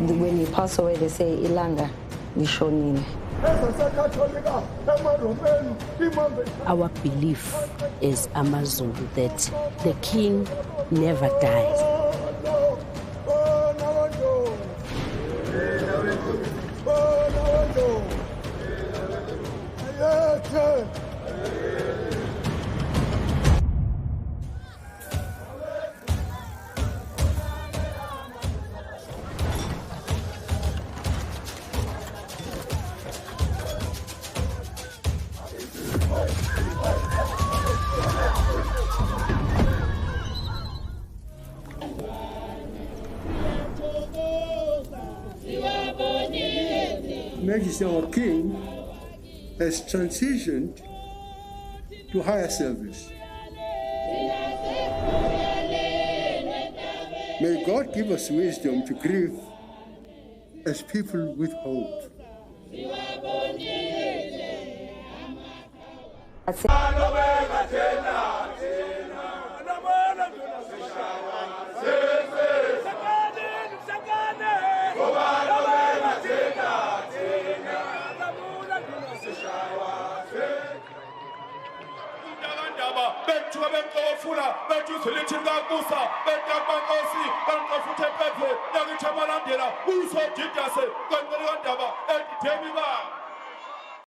When you pass away, they say ilanga lishonile. Our belief is samaZulu that the king never dies. Majesty, our king, has transitioned to higher service. May God give us wisdom to grieve as people with hope. bethu Zwelithini kakusa yamakhosi kanqafuthe phephe yakithamalandela usodidase kanqele kandaba edithemi ba